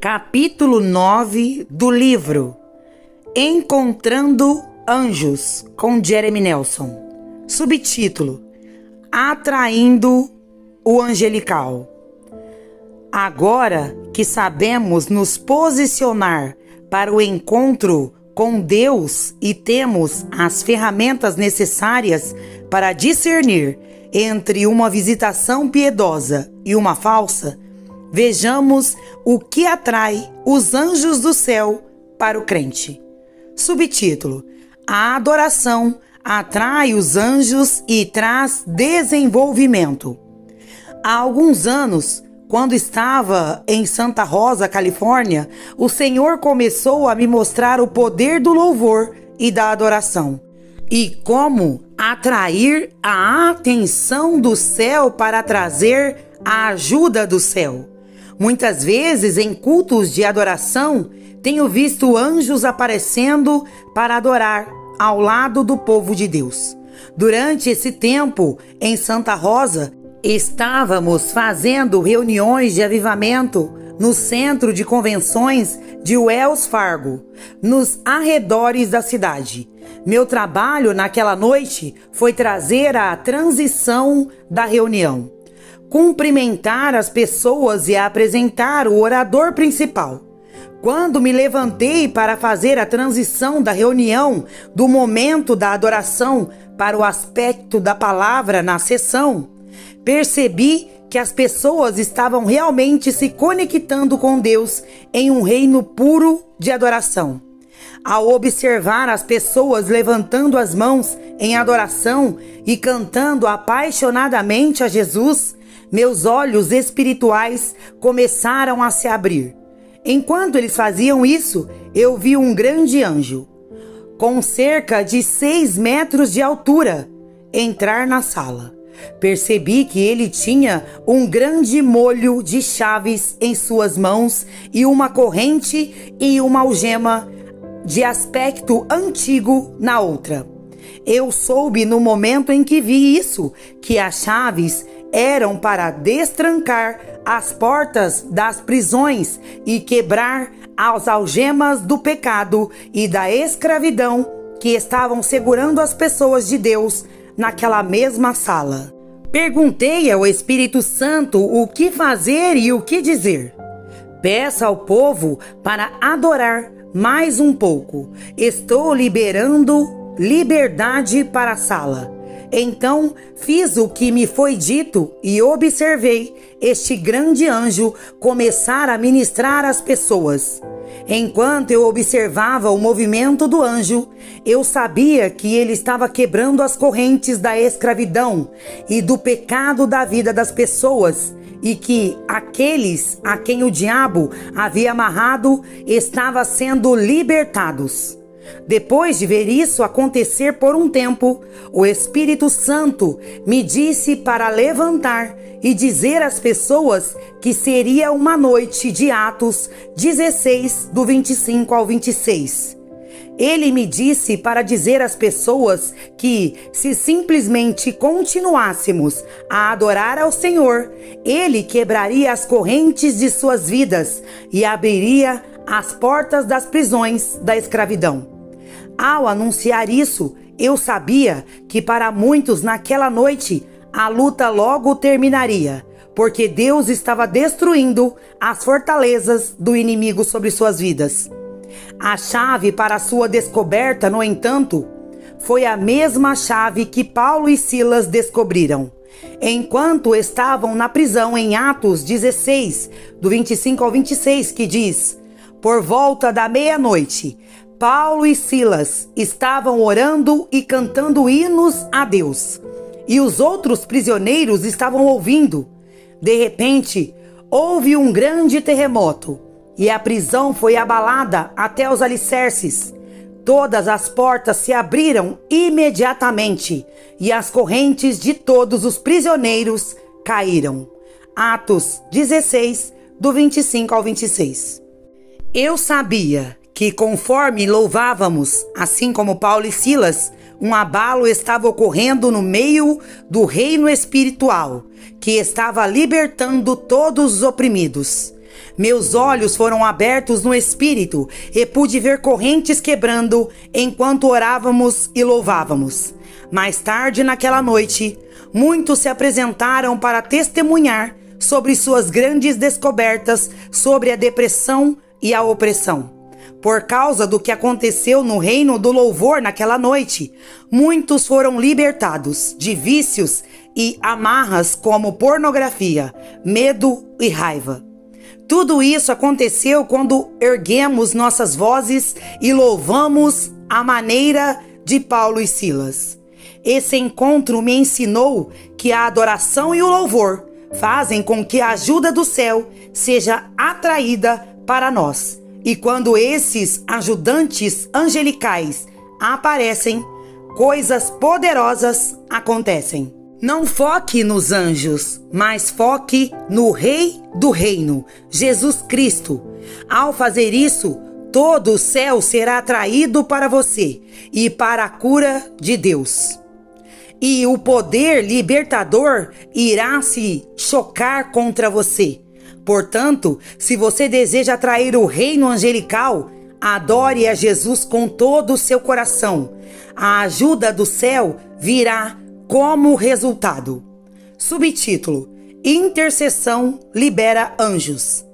Capítulo 9 do livro Encontrando Anjos, com Jeremy Nelson. Subtítulo: Atraindo o Angelical. Agora que sabemos nos posicionar para o encontro com Deus e temos as ferramentas necessárias para discernir entre uma visitação piedosa e uma falsa, vejamos o que atrai os anjos do céu para o crente. Subtítulo: A adoração atrai os anjos e traz desenvolvimento. Há alguns anos, quando estava em Santa Rosa, Califórnia, o Senhor começou a me mostrar o poder do louvor e da adoração e como atrair a atenção do céu para trazer a ajuda do céu. Muitas vezes, em cultos de adoração, tenho visto anjos aparecendo para adorar ao lado do povo de Deus. Durante esse tempo, em Santa Rosa, estávamos fazendo reuniões de avivamento no centro de convenções de Wells Fargo, nos arredores da cidade. Meu trabalho naquela noite foi trazer a transição da reunião, cumprimentar as pessoas e apresentar o orador principal. Quando me levantei para fazer a transição da reunião do momento da adoração para o aspecto da palavra na sessão, percebi que as pessoas estavam realmente se conectando com Deus em um reino puro de adoração. Ao observar as pessoas levantando as mãos em adoração e cantando apaixonadamente a Jesus, meus olhos espirituais começaram a se abrir. Enquanto eles faziam isso, eu vi um grande anjo, com cerca de 6 metros de altura, entrar na sala. Percebi que ele tinha um grande molho de chaves em suas mãos e uma corrente e uma algema de aspecto antigo na outra. Eu soube no momento em que vi isso que as chaves eram para destrancar as portas das prisões e quebrar as algemas do pecado e da escravidão que estavam segurando as pessoas de Deus naquela mesma sala. Perguntei ao Espírito Santo o que fazer e o que dizer. Peça ao povo para adorar mais um pouco. Estou liberando liberdade para a sala. Então fiz o que me foi dito e observei este grande anjo começar a ministrar às pessoas. Enquanto eu observava o movimento do anjo, eu sabia que ele estava quebrando as correntes da escravidão e do pecado da vida das pessoas, e que aqueles a quem o diabo havia amarrado estavam sendo libertados. Depois de ver isso acontecer por um tempo, o Espírito Santo me disse para levantar e dizer às pessoas que seria uma noite de Atos 16, do 25 ao 26. Ele me disse para dizer às pessoas que, se simplesmente continuássemos a adorar ao Senhor, Ele quebraria as correntes de suas vidas e abriria as portas das prisões da escravidão. Ao anunciar isso, eu sabia que para muitos naquela noite a luta logo terminaria, porque Deus estava destruindo as fortalezas do inimigo sobre suas vidas. A chave para sua descoberta, no entanto, foi a mesma chave que Paulo e Silas descobriram enquanto estavam na prisão em Atos 16, do 25 ao 26, que diz: Por volta da meia-noite, Paulo e Silas estavam orando e cantando hinos a Deus, e os outros prisioneiros estavam ouvindo. De repente, houve um grande terremoto, e a prisão foi abalada até os alicerces. Todas as portas se abriram imediatamente, e as correntes de todos os prisioneiros caíram. Atos 16, do 25 ao 26. Eu sabia que conforme louvávamos, assim como Paulo e Silas, um abalo estava ocorrendo no meio do reino espiritual, que estava libertando todos os oprimidos. Meus olhos foram abertos no espírito e pude ver correntes quebrando enquanto orávamos e louvávamos. Mais tarde naquela noite, muitos se apresentaram para testemunhar sobre suas grandes descobertas sobre a depressão e a opressão. Por causa do que aconteceu no reino do louvor naquela noite, muitos foram libertados de vícios e amarras como pornografia, medo e raiva. Tudo isso aconteceu quando erguemos nossas vozes e louvamos à maneira de Paulo e Silas. Esse encontro me ensinou que a adoração e o louvor fazem com que a ajuda do céu seja atraída para nós. E quando esses ajudantes angelicais aparecem, coisas poderosas acontecem. Não foque nos anjos, mas foque no Rei do Reino, Jesus Cristo. Ao fazer isso, todo o céu será atraído para você e para a cura de Deus. E o poder libertador irá se chocar contra você. Portanto, se você deseja atrair o reino angelical, adore a Jesus com todo o seu coração. A ajuda do céu virá como resultado. Subtítulo: Intercessão libera anjos.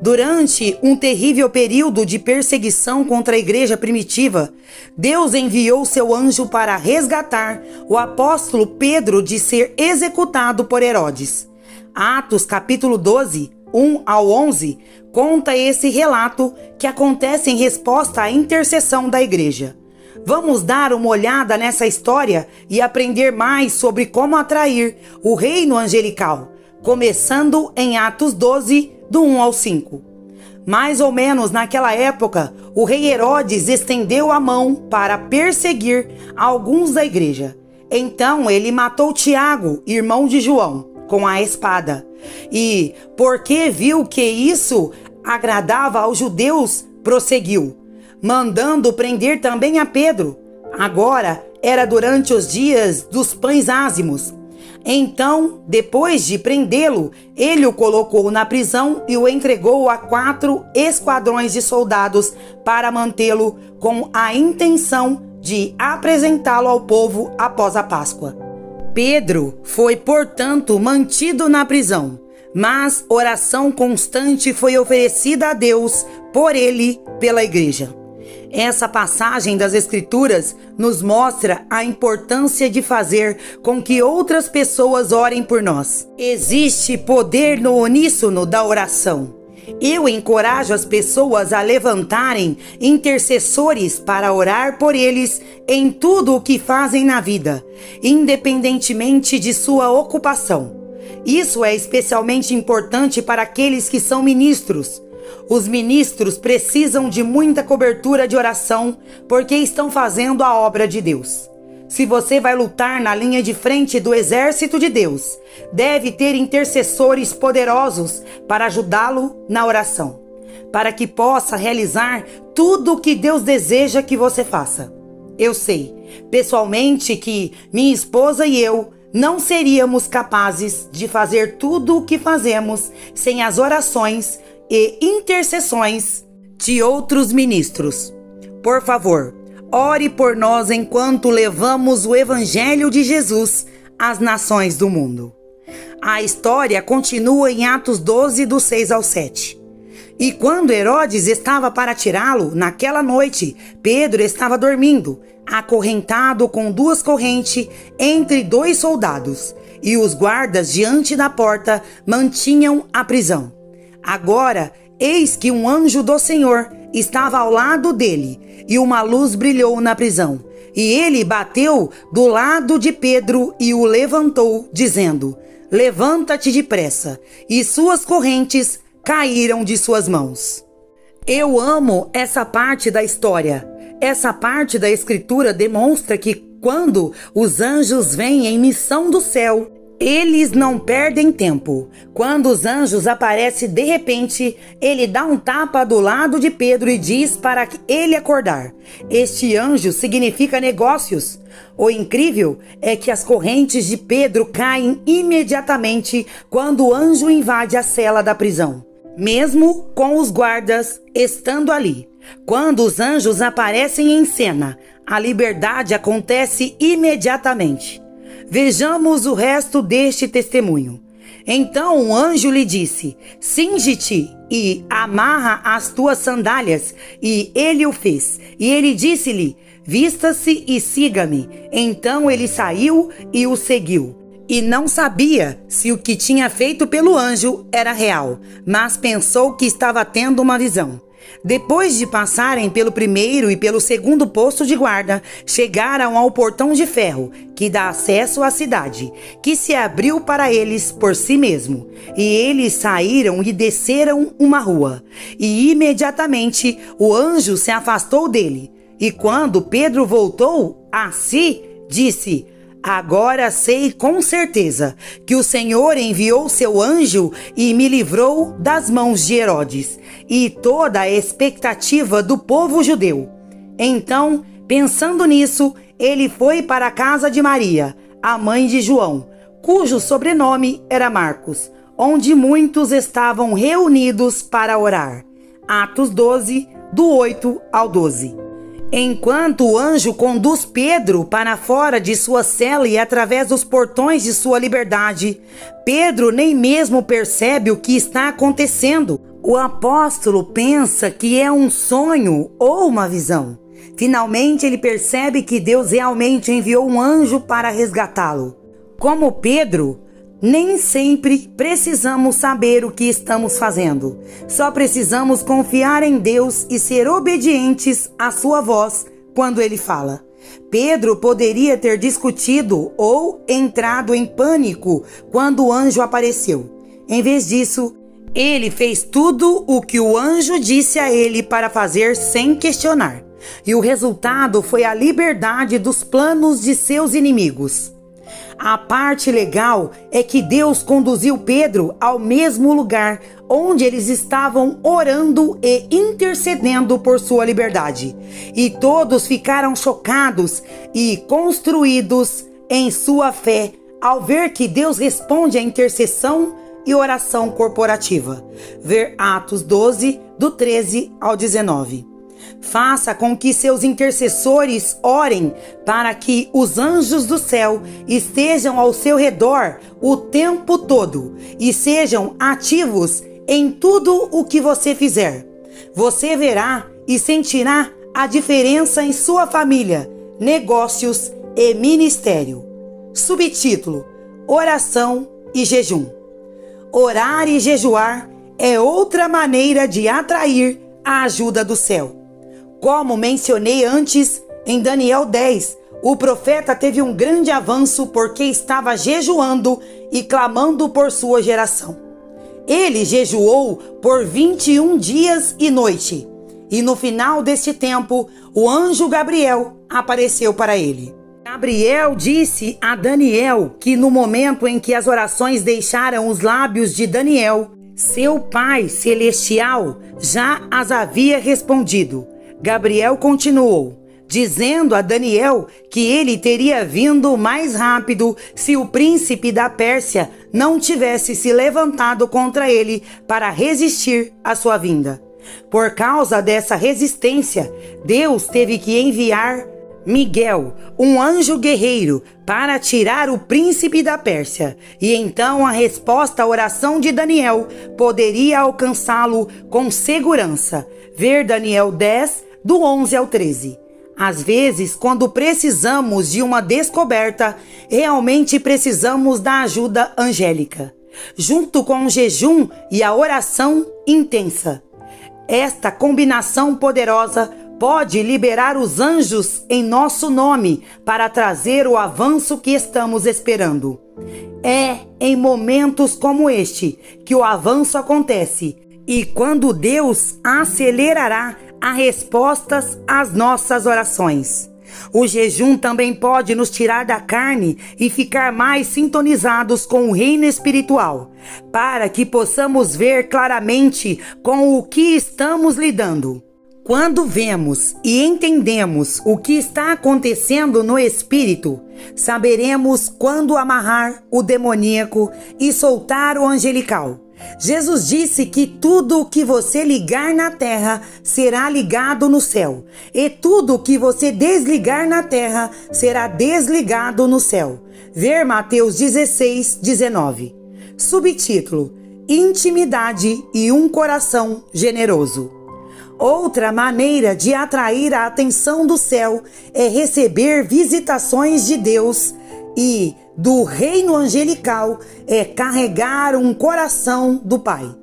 Durante um terrível período de perseguição contra a igreja primitiva, Deus enviou seu anjo para resgatar o apóstolo Pedro de ser executado por Herodes. Atos capítulo 12, 1 ao 11, conta esse relato que acontece em resposta à intercessão da igreja. Vamos dar uma olhada nessa história e aprender mais sobre como atrair o reino angelical, começando em Atos 12, do 1 ao 5. Mais ou menos naquela época, o rei Herodes estendeu a mão para perseguir alguns da igreja. Então ele matou Tiago, irmão de João, com a espada. E, porque viu que isso agradava aos judeus, prosseguiu, mandando prender também a Pedro. Agora era durante os dias dos pães ázimos. Então, depois de prendê-lo, ele o colocou na prisão e o entregou a 4 esquadrões de soldados para mantê-lo com a intenção de apresentá-lo ao povo após a Páscoa. Pedro foi, portanto, mantido na prisão, mas oração constante foi oferecida a Deus por ele pela igreja. Essa passagem das Escrituras nos mostra a importância de fazer com que outras pessoas orem por nós. Existe poder no uníssono da oração. Eu encorajo as pessoas a levantarem intercessores para orar por eles em tudo o que fazem na vida, independentemente de sua ocupação. Isso é especialmente importante para aqueles que são ministros. Os ministros precisam de muita cobertura de oração porque estão fazendo a obra de Deus. Se você vai lutar na linha de frente do exército de Deus, deve ter intercessores poderosos para ajudá-lo na oração, para que possa realizar tudo o que Deus deseja que você faça. Eu sei, pessoalmente, que minha esposa e eu não seríamos capazes de fazer tudo o que fazemos sem as orações e intercessões de outros ministros. Por favor, ore por nós enquanto levamos o Evangelho de Jesus às nações do mundo. A história continua em Atos 12, do 6 ao 7. E quando Herodes estava para tirá-lo, naquela noite, Pedro estava dormindo, acorrentado com 2 correntes entre 2 soldados, e os guardas diante da porta mantinham a prisão. Agora, eis que um anjo do Senhor estava ao lado dele, e uma luz brilhou na prisão. E ele bateu do lado de Pedro e o levantou, dizendo: levanta-te depressa. E suas correntes caíram de suas mãos. Eu amo essa parte da história. Essa parte da escritura demonstra que quando os anjos vêm em missão do céu, eles não perdem tempo. Quando os anjos aparecem de repente, ele dá um tapa do lado de Pedro e diz para ele acordar. Este anjo significa negócios. O incrível é que as correntes de Pedro caem imediatamente quando o anjo invade a cela da prisão. mesmo com os guardas estando ali. Quando os anjos aparecem em cena, a liberdade acontece imediatamente. Vejamos o resto deste testemunho. Então um anjo lhe disse: cinge-te e amarra as tuas sandálias. E ele o fez. E ele disse-lhe: vista-se e siga-me. Então ele saiu e o seguiu. E não sabia se o que tinha feito pelo anjo era real, mas pensou que estava tendo uma visão. Depois de passarem pelo primeiro e pelo segundo posto de guarda, chegaram ao portão de ferro, que dá acesso à cidade, que se abriu para eles por si mesmo. E eles saíram e desceram uma rua. E imediatamente o anjo se afastou dele. E quando Pedro voltou a si, disse: agora sei com certeza que o Senhor enviou seu anjo e me livrou das mãos de Herodes e toda a expectativa do povo judeu. Então, pensando nisso, ele foi para a casa de Maria, a mãe de João, cujo sobrenome era Marcos, onde muitos estavam reunidos para orar. Atos 12, do 8 ao 12. Enquanto o anjo conduz Pedro para fora de sua cela e através dos portões de sua liberdade, Pedro nem mesmo percebe o que está acontecendo. O apóstolo pensa que é um sonho ou uma visão. Finalmente ele percebe que Deus realmente enviou um anjo para resgatá-lo. Como Pedro, nem sempre precisamos saber o que estamos fazendo. Só precisamos confiar em Deus e ser obedientes à sua voz quando ele fala. Pedro poderia ter discutido ou entrado em pânico quando o anjo apareceu. Em vez disso, ele fez tudo o que o anjo disse a ele para fazer sem questionar. E o resultado foi a liberdade dos planos de seus inimigos. A parte legal é que Deus conduziu Pedro ao mesmo lugar onde eles estavam orando e intercedendo por sua liberdade. E todos ficaram chocados e construídos em sua fé ao ver que Deus responde à intercessão e oração corporativa. Ver Atos 12, do 13 ao 19. Faça com que seus intercessores orem para que os anjos do céu estejam ao seu redor o tempo todo e sejam ativos em tudo o que você fizer. Você verá e sentirá a diferença em sua família, negócios e ministério. Subtítulo: Oração e jejum. Orar e jejuar é outra maneira de atrair a ajuda do céu. Como mencionei antes, em Daniel 10, o profeta teve um grande avanço porque estava jejuando e clamando por sua geração. Ele jejuou por 21 dias e noite, e no final deste tempo, o anjo Gabriel apareceu para ele. Gabriel disse a Daniel que no momento em que as orações deixaram os lábios de Daniel, seu Pai Celestial já as havia respondido. Gabriel continuou, dizendo a Daniel que ele teria vindo mais rápido se o príncipe da Pérsia não tivesse se levantado contra ele para resistir à sua vinda. Por causa dessa resistência, Deus teve que enviar Miguel, um anjo guerreiro, para tirar o príncipe da Pérsia. E então a resposta à oração de Daniel poderia alcançá-lo com segurança. Ver Daniel 10, do 11 ao 13. Às vezes, quando precisamos de uma descoberta, realmente precisamos da ajuda angélica, junto com o jejum e a oração intensa. Esta combinação poderosa pode liberar os anjos em nosso nome para trazer o avanço que estamos esperando. É em momentos como este que o avanço acontece e quando Deus acelerará as respostas às nossas orações. O jejum também pode nos tirar da carne e ficar mais sintonizados com o reino espiritual, para que possamos ver claramente com o que estamos lidando. Quando vemos e entendemos o que está acontecendo no espírito, saberemos quando amarrar o demoníaco e soltar o angelical. Jesus disse que tudo o que você ligar na terra será ligado no céu, e tudo o que você desligar na terra será desligado no céu. Ver Mateus 16, 19. Subtítulo: Intimidade e um coração generoso. Outra maneira de atrair a atenção do céu é receber visitações de Deus e do reino angelical é carregar um coração do Pai.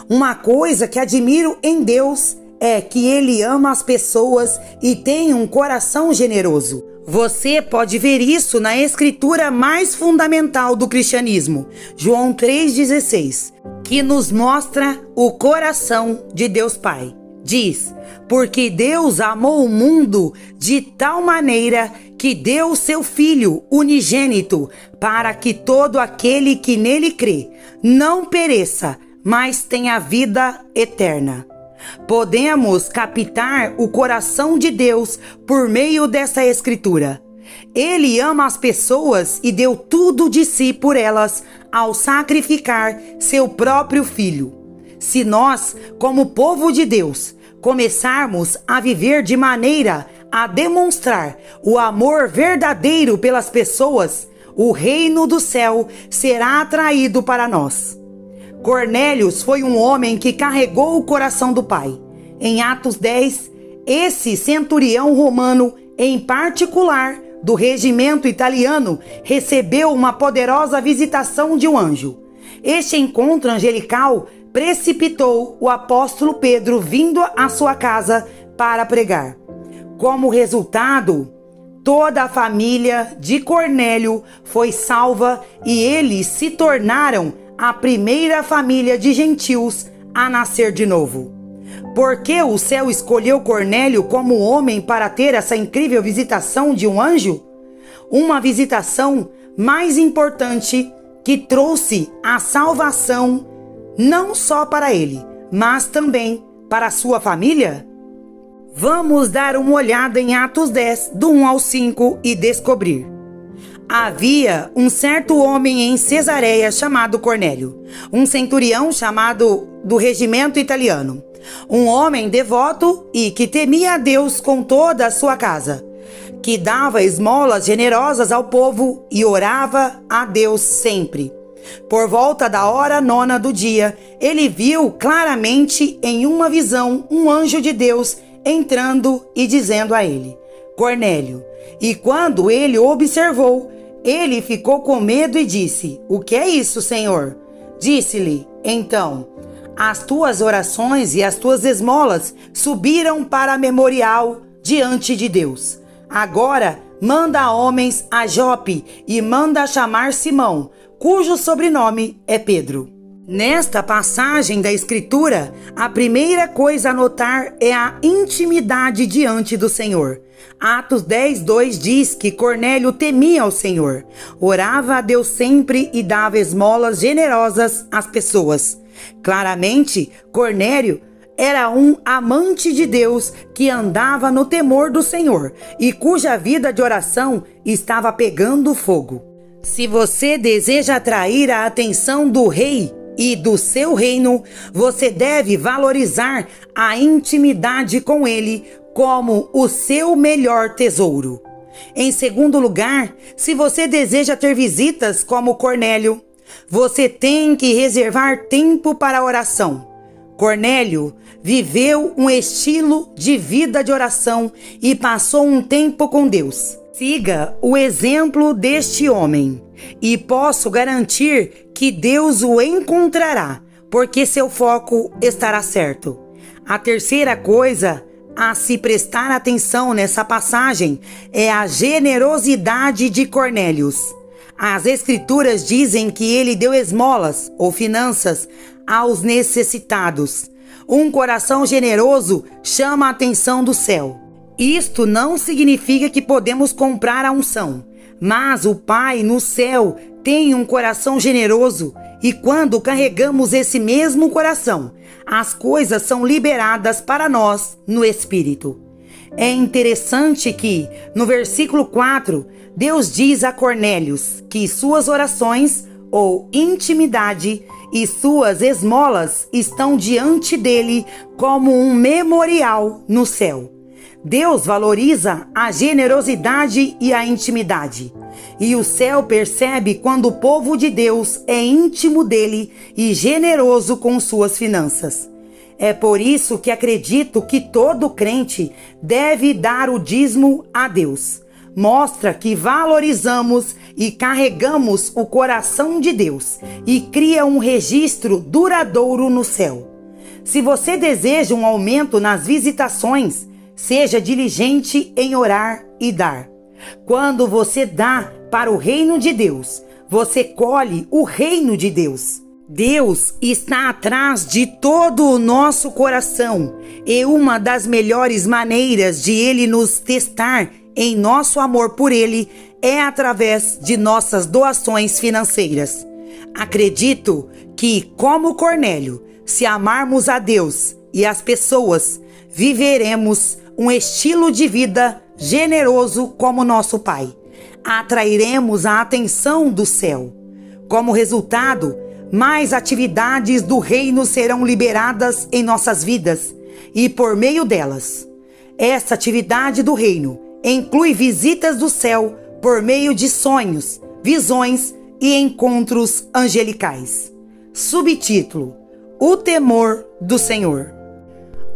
Uma coisa que admiro em Deus é que Ele ama as pessoas e tem um coração generoso. Você pode ver isso na escritura mais fundamental do cristianismo, João 3,16, que nos mostra o coração de Deus Pai. Diz: porque Deus amou o mundo de tal maneira que deu o seu Filho unigênito, para que todo aquele que nele crê não pereça, mas tenha vida eterna. Podemos captar o coração de Deus por meio dessa escritura. Ele ama as pessoas e deu tudo de si por elas ao sacrificar seu próprio Filho. Se nós, como povo de Deus, começarmos a viver de maneira a demonstrar o amor verdadeiro pelas pessoas, o reino do céu será atraído para nós. Cornélio foi um homem que carregou o coração do Pai. Em Atos 10, esse centurião romano, em particular do regimento italiano, recebeu uma poderosa visitação de um anjo. Este encontro angelical precipitou o apóstolo Pedro vindo à sua casa para pregar. Como resultado, toda a família de Cornélio foi salva e eles se tornaram a primeira família de gentios a nascer de novo. Por que o céu escolheu Cornélio como homem para ter essa incrível visitação de um anjo? Uma visitação mais importante que trouxe a salvação não só para ele, mas também para a sua família? Vamos dar uma olhada em Atos 10, do 1 ao 5 e descobrir. Havia um certo homem em Cesareia chamado Cornélio, um centurião chamado do regimento italiano, um homem devoto e que temia a Deus com toda a sua casa, que dava esmolas generosas ao povo e orava a Deus sempre. Por volta da hora 9 do dia, ele viu claramente em uma visão um anjo de Deus entrando e dizendo a ele: Cornélio. E quando ele o observou, ele ficou com medo e disse: O que é isso, Senhor? Disse-lhe então: As tuas orações e as tuas esmolas subiram para memorial diante de Deus. Agora manda homens a Jope e manda chamar Simão, cujo sobrenome é Pedro. Nesta passagem da Escritura, a primeira coisa a notar é a intimidade diante do Senhor. Atos 10, 2 diz que Cornélio temia o Senhor, orava a Deus sempre e dava esmolas generosas às pessoas. Claramente, Cornélio era um amante de Deus que andava no temor do Senhor e cuja vida de oração estava pegando fogo. Se você deseja atrair a atenção do rei e do seu reino, você deve valorizar a intimidade com ele como o seu melhor tesouro. Em segundo lugar, se você deseja ter visitas como Cornélio, você tem que reservar tempo para a oração. Cornélio viveu um estilo de vida de oração e passou um tempo com Deus. Siga o exemplo deste homem e posso garantir que Deus o encontrará, porque seu foco estará certo. A terceira coisa a se prestar atenção nessa passagem é a generosidade de Cornélio. As escrituras dizem que ele deu esmolas ou finanças aos necessitados. Um coração generoso chama a atenção do céu. Isto não significa que podemos comprar a unção, mas o Pai no céu tem um coração generoso e quando carregamos esse mesmo coração, as coisas são liberadas para nós no Espírito. É interessante que, no versículo 4, Deus diz a Cornélio que suas orações ou intimidade e suas esmolas estão diante dele como um memorial no céu. Deus valoriza a generosidade e a intimidade. E o céu percebe quando o povo de Deus é íntimo dele e generoso com suas finanças. É por isso que acredito que todo crente deve dar o dízimo a Deus. Mostra que valorizamos e carregamos o coração de Deus e cria um registro duradouro no céu. Se você deseja um aumento nas visitações, seja diligente em orar e dar. Quando você dá para o reino de Deus, você colhe o reino de Deus. Deus está atrás de todo o nosso coração e uma das melhores maneiras de Ele nos testar em nosso amor por Ele é através de nossas doações financeiras. Acredito que, como Cornélio, se amarmos a Deus e as pessoas, viveremos um estilo de vida generoso como nosso Pai. Atrairemos a atenção do céu. Como resultado, mais atividades do reino serão liberadas em nossas vidas e por meio delas. Essa atividade do reino inclui visitas do céu por meio de sonhos, visões e encontros angelicais. Subtítulo: O temor do Senhor.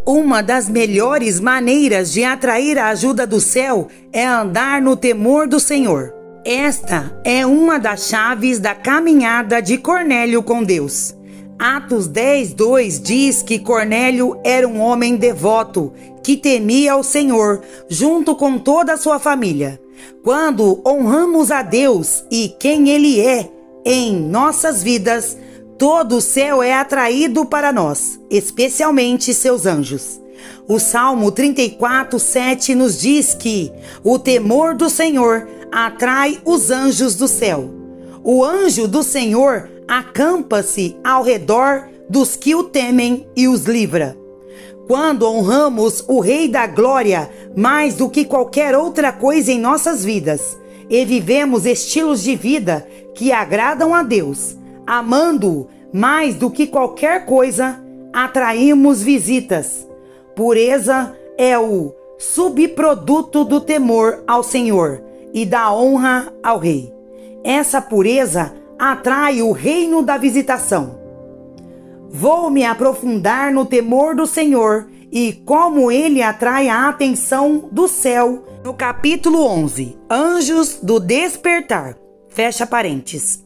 Uma das melhores maneiras de atrair a ajuda do céu é andar no temor do Senhor. Esta é uma das chaves da caminhada de Cornélio com Deus. Atos 10:2 diz que Cornélio era um homem devoto, que temia o Senhor, junto com toda a sua família. Quando honramos a Deus e quem Ele é em nossas vidas, todo o céu é atraído para nós, especialmente seus anjos. O Salmo 34:7 nos diz que o temor do Senhor atrai os anjos do céu. O anjo do Senhor acampa-se ao redor dos que o temem e os livra. Quando honramos o Rei da Glória mais do que qualquer outra coisa em nossas vidas e vivemos estilos de vida que agradam a Deus, amando-o mais do que qualquer coisa, atraímos visitas. Pureza é o subproduto do temor ao Senhor e da honra ao Rei. Essa pureza atrai o reino da visitação. Vou me aprofundar no temor do Senhor e como ele atrai a atenção do céu no capítulo 11, Anjos do Despertar. Fecha parênteses.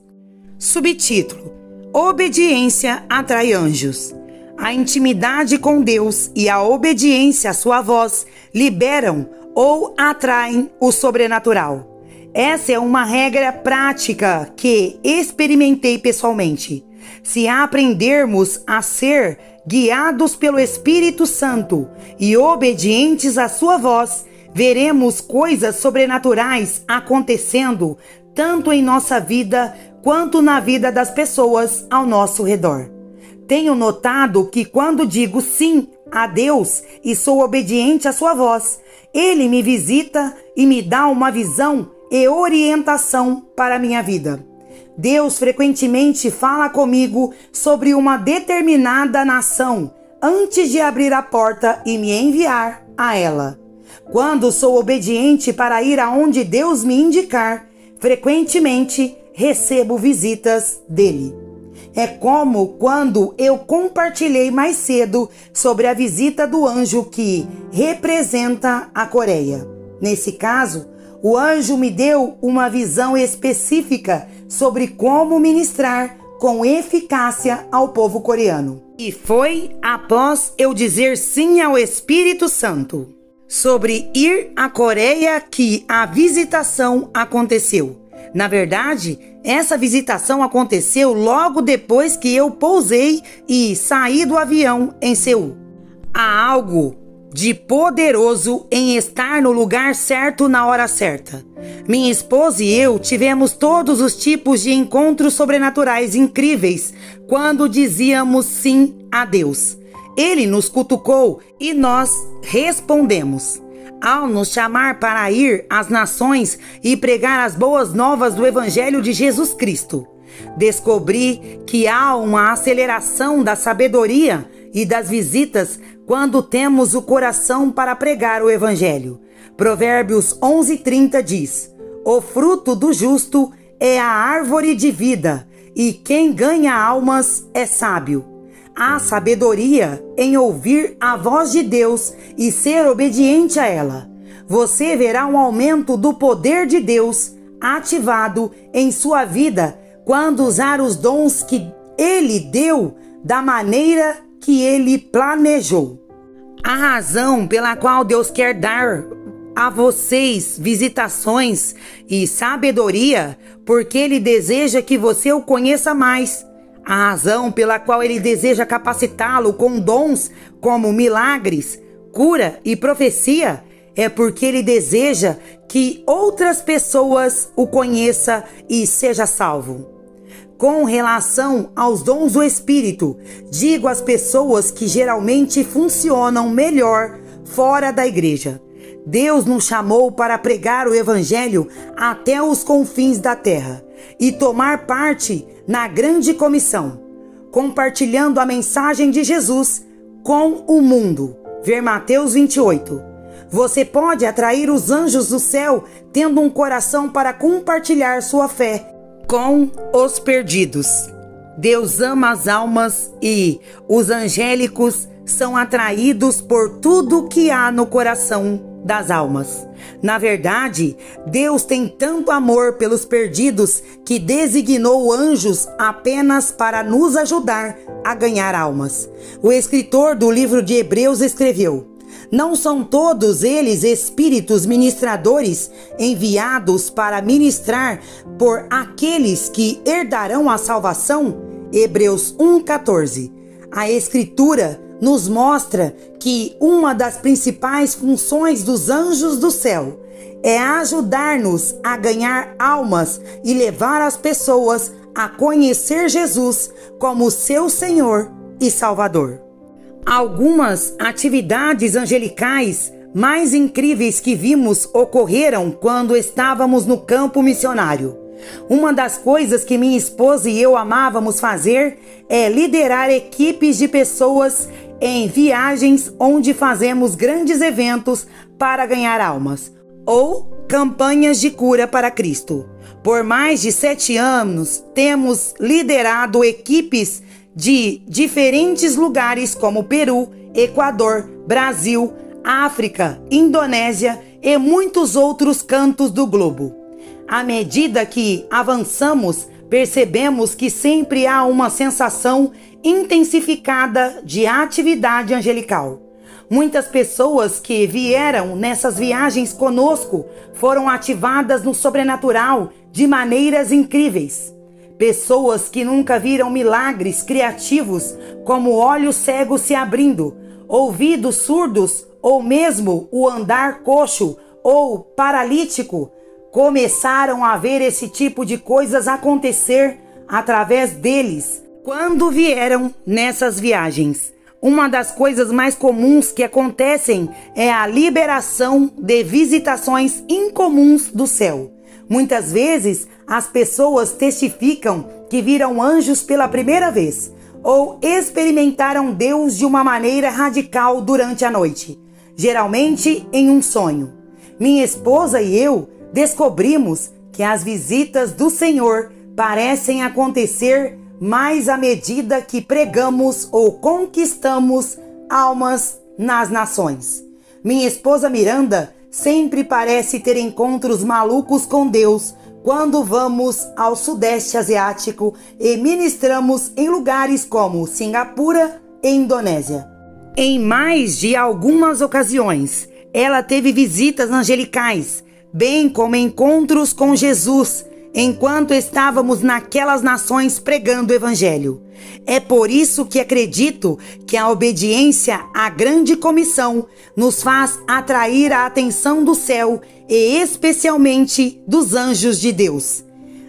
Subtítulo: Obediência atrai anjos. A intimidade com Deus e a obediência à sua voz liberam ou atraem o sobrenatural. Essa é uma regra prática que experimentei pessoalmente. Se aprendermos a ser guiados pelo Espírito Santo e obedientes à sua voz, veremos coisas sobrenaturais acontecendo tanto em nossa vida quanto na vida das pessoas ao nosso redor. Tenho notado que quando digo sim a Deus e sou obediente à sua voz, Ele me visita e me dá uma visão e orientação para a minha vida. Deus frequentemente fala comigo sobre uma determinada nação antes de abrir a porta e me enviar a ela. Quando sou obediente para ir aonde Deus me indicar, frequentemente recebo visitas dele. É como quando eu compartilhei mais cedo sobre a visita do anjo que representa a Coreia. Nesse caso, o anjo me deu uma visão específica sobre como ministrar com eficácia ao povo coreano. E foi após eu dizer sim ao Espírito Santo sobre ir à Coreia que a visitação aconteceu. Na verdade, essa visitação aconteceu logo depois que eu pousei e saí do avião em Seul. Há algo de poderoso em estar no lugar certo na hora certa. Minha esposa e eu tivemos todos os tipos de encontros sobrenaturais incríveis quando dizíamos sim a Deus. Ele nos cutucou e nós respondemos. Ao nos chamar para ir às nações e pregar as boas novas do Evangelho de Jesus Cristo, Descobri que há uma aceleração da sabedoria e das visitas quando temos o coração para pregar o Evangelho. Provérbios 11:30 diz: o fruto do justo é a árvore de vida, e quem ganha almas é sábio. Há sabedoria em ouvir a voz de Deus e ser obediente a ela. Você verá um aumento do poder de Deus ativado em sua vida quando usar os dons que Ele deu da maneira que Ele planejou. A razão pela qual Deus quer dar a vocês visitações e sabedoria, porque Ele deseja que você o conheça mais. A razão pela qual Ele deseja capacitá-lo com dons como milagres, cura e profecia é porque Ele deseja que outras pessoas o conheçam e seja salvo. Com relação aos dons do Espírito, digo às pessoas que geralmente funcionam melhor fora da igreja. Deus nos chamou para pregar o Evangelho até os confins da terra e tomar parte na grande comissão, compartilhando a mensagem de Jesus com o mundo. Ver Mateus 28. Você pode atrair os anjos do céu tendo um coração para compartilhar sua fé com os perdidos. Deus ama as almas e os angélicos são atraídos por tudo que há no coração das almas. Na verdade, Deus tem tanto amor pelos perdidos que designou anjos apenas para nos ajudar a ganhar almas. O escritor do livro de Hebreus escreveu: não são todos eles espíritos ministradores enviados para ministrar por aqueles que herdarão a salvação? Hebreus 1:14. A Escritura nos mostra que uma das principais funções dos anjos do céu é ajudar-nos a ganhar almas e levar as pessoas a conhecer Jesus como seu Senhor e Salvador. Algumas atividades angelicais mais incríveis que vimos ocorreram quando estávamos no campo missionário. Uma das coisas que minha esposa e eu amávamos fazer é liderar equipes de pessoas em viagens onde fazemos grandes eventos para ganhar almas ou campanhas de cura para Cristo. Por mais de 7 anos, temos liderado equipes de diferentes lugares como Peru, Equador, Brasil, África, Indonésia e muitos outros cantos do globo. À medida que avançamos, percebemos que sempre há uma sensação intensificada de atividade angelical. Muitas pessoas que vieram nessas viagens conosco foram ativadas no sobrenatural de maneiras incríveis. Pessoas que nunca viram milagres criativos, como olhos cegos se abrindo, ouvidos surdos ou mesmo o andar coxo ou paralítico, começaram a ver esse tipo de coisas acontecer através deles quando vieram nessas viagens. Uma das coisas mais comuns que acontecem é a liberação de visitações incomuns do céu. Muitas vezes as pessoas testificam que viram anjos pela primeira vez ou experimentaram Deus de uma maneira radical durante a noite, geralmente em um sonho. Minha esposa e eu descobrimos que as visitas do Senhor parecem acontecer mais à medida que pregamos ou conquistamos almas nas nações. Minha esposa Miranda sempre parece ter encontros malucos com Deus quando vamos ao Sudeste Asiático e ministramos em lugares como Singapura e Indonésia. Em mais de algumas ocasiões, ela teve visitas angelicais, bem como encontros com Jesus, enquanto estávamos naquelas nações pregando o Evangelho. É por isso que acredito que a obediência à grande comissão nos faz atrair a atenção do céu e especialmente dos anjos de Deus.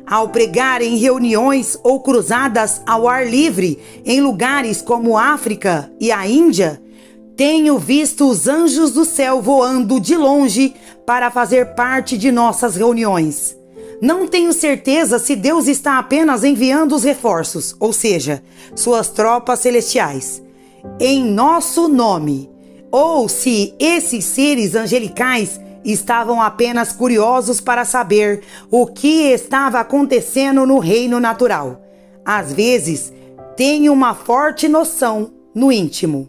Ao pregar em reuniões ou cruzadas ao ar livre em lugares como África e a Índia, tenho visto os anjos do céu voando de longe para fazer parte de nossas reuniões. Não tenho certeza se Deus está apenas enviando os reforços, ou seja, suas tropas celestiais, em nosso nome, ou se esses seres angelicais estavam apenas curiosos para saber o que estava acontecendo no reino natural. Às vezes, tenho uma forte noção no íntimo.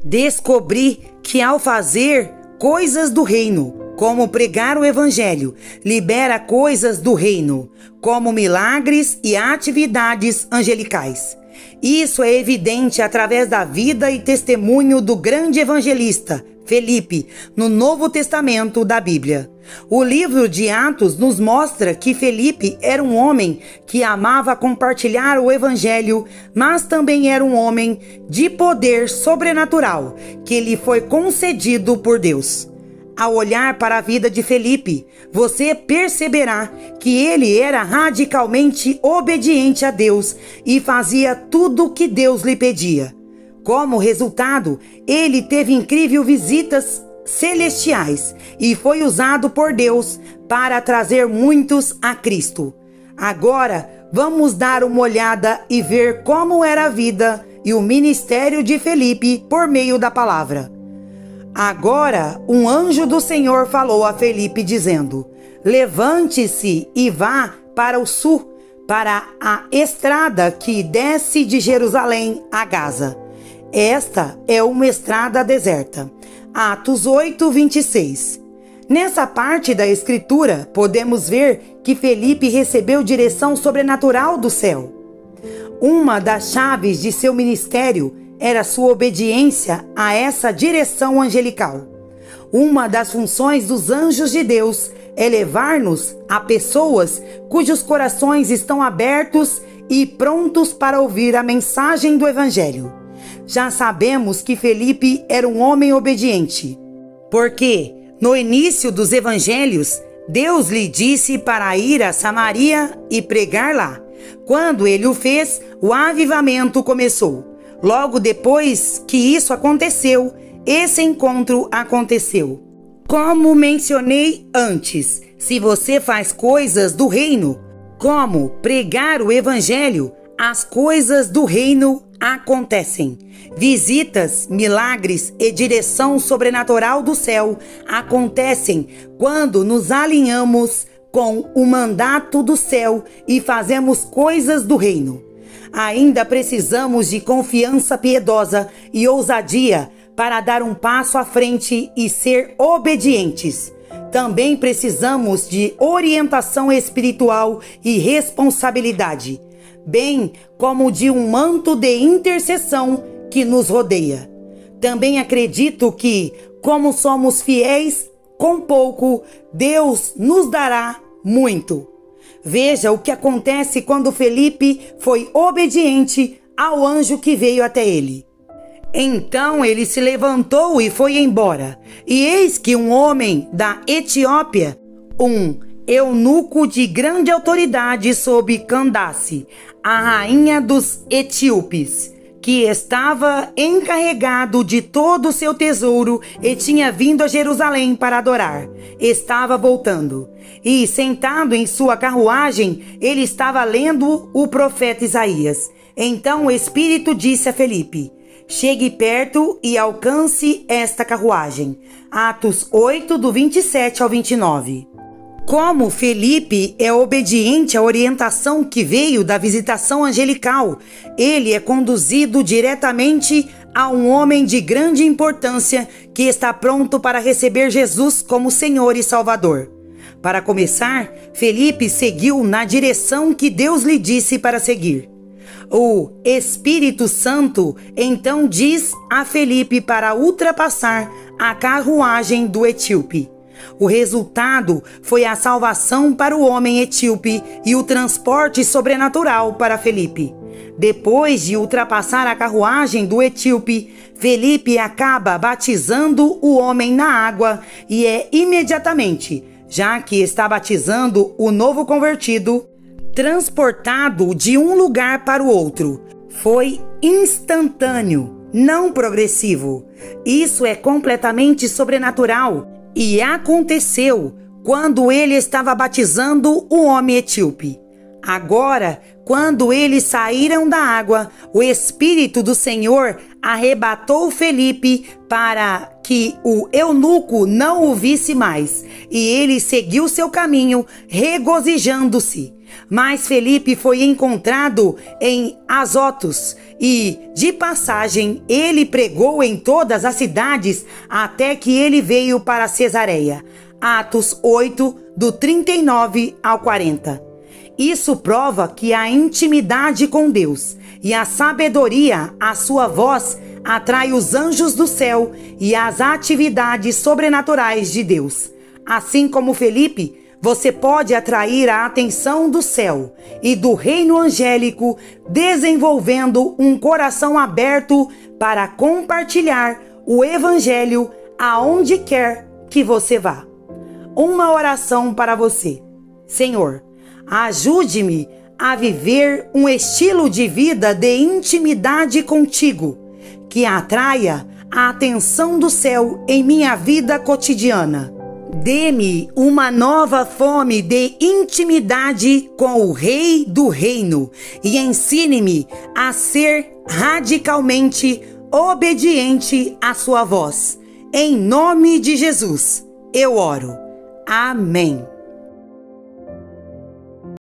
Descobri que ao fazer coisas do reino, como pregar o evangelho, libera coisas do reino, como milagres e atividades angelicais. Isso é evidente através da vida e testemunho do grande evangelista Felipe, no Novo Testamento da Bíblia. O livro de Atos nos mostra que Felipe era um homem que amava compartilhar o evangelho, mas também era um homem de poder sobrenatural que lhe foi concedido por Deus. Ao olhar para a vida de Felipe, você perceberá que ele era radicalmente obediente a Deus e fazia tudo o que Deus lhe pedia. Como resultado, ele teve incríveis visitas celestiais e foi usado por Deus para trazer muitos a Cristo. Agora, vamos dar uma olhada e ver como era a vida e o ministério de Felipe por meio da palavra. Agora, um anjo do Senhor falou a Felipe dizendo: levante-se e vá para o sul, para a estrada que desce de Jerusalém a Gaza. Esta é uma estrada deserta. Atos 8, 26. Nessa parte da escritura, podemos ver que Felipe recebeu direção sobrenatural do céu. Uma das chaves de seu ministério era sua obediência a essa direção angelical. Uma das funções dos anjos de Deus é levar-nos a pessoas cujos corações estão abertos e prontos para ouvir a mensagem do Evangelho. Já sabemos que Felipe era um homem obediente, porque no início dos evangelhos, Deus lhe disse para ir a Samaria e pregar lá. Quando ele o fez, o avivamento começou. Logo depois que isso aconteceu, esse encontro aconteceu. Como mencionei antes, se você faz coisas do reino, como pregar o evangelho, as coisas do reino acontecem. Visitas, milagres e direção sobrenatural do céu acontecem quando nos alinhamos com o mandato do céu e fazemos coisas do reino. Ainda precisamos de confiança piedosa e ousadia para dar um passo à frente e ser obedientes. Também precisamos de orientação espiritual e responsabilidade, bem como de um manto de intercessão que nos rodeia. Também acredito que, como somos fiéis com pouco, Deus nos dará muito. Veja o que acontece quando Felipe foi obediente ao anjo que veio até ele. Então ele se levantou e foi embora. E eis que um homem da Etiópia, um eunuco de grande autoridade sob Candace, a rainha dos etíopes, que estava encarregado de todo o seu tesouro e tinha vindo a Jerusalém para adorar, estava voltando. E sentado em sua carruagem, ele estava lendo o profeta Isaías. Então o Espírito disse a Felipe: chegue perto e alcance esta carruagem. Atos 8, do 27 ao 29. Como Felipe é obediente à orientação que veio da visitação angelical, ele é conduzido diretamente a um homem de grande importância que está pronto para receber Jesus como Senhor e Salvador. Para começar, Felipe seguiu na direção que Deus lhe disse para seguir. O Espírito Santo então diz a Felipe para ultrapassar a carruagem do etíope. O resultado foi a salvação para o homem etíope e o transporte sobrenatural para Felipe. Depois de ultrapassar a carruagem do etíope, Felipe acaba batizando o homem na água e é imediatamente, já que está batizando o novo convertido, transportado de um lugar para o outro. Foi instantâneo, não progressivo. Isso é completamente sobrenatural e aconteceu quando ele estava batizando o homem etíope. Agora, quando eles saíram da água, o Espírito do Senhor arrebatou Felipe para que o eunuco não o visse mais, e ele seguiu seu caminho, regozijando-se. Mas Felipe foi encontrado em Azotos e, de passagem, ele pregou em todas as cidades até que ele veio para Cesareia. Atos 8, do 39 ao 40. Isso prova que a intimidade com Deus e a sabedoria, a sua voz, atrai os anjos do céu e as atividades sobrenaturais de Deus. Assim como Felipe, você pode atrair a atenção do céu e do reino angélico, desenvolvendo um coração aberto para compartilhar o evangelho aonde quer que você vá. Uma oração para você. Senhor, ajude-me a viver um estilo de vida de intimidade contigo, que atraia a atenção do céu em minha vida cotidiana. Dê-me uma nova fome de intimidade com o Rei do Reino e ensine-me a ser radicalmente obediente à sua voz. Em nome de Jesus, eu oro. Amém.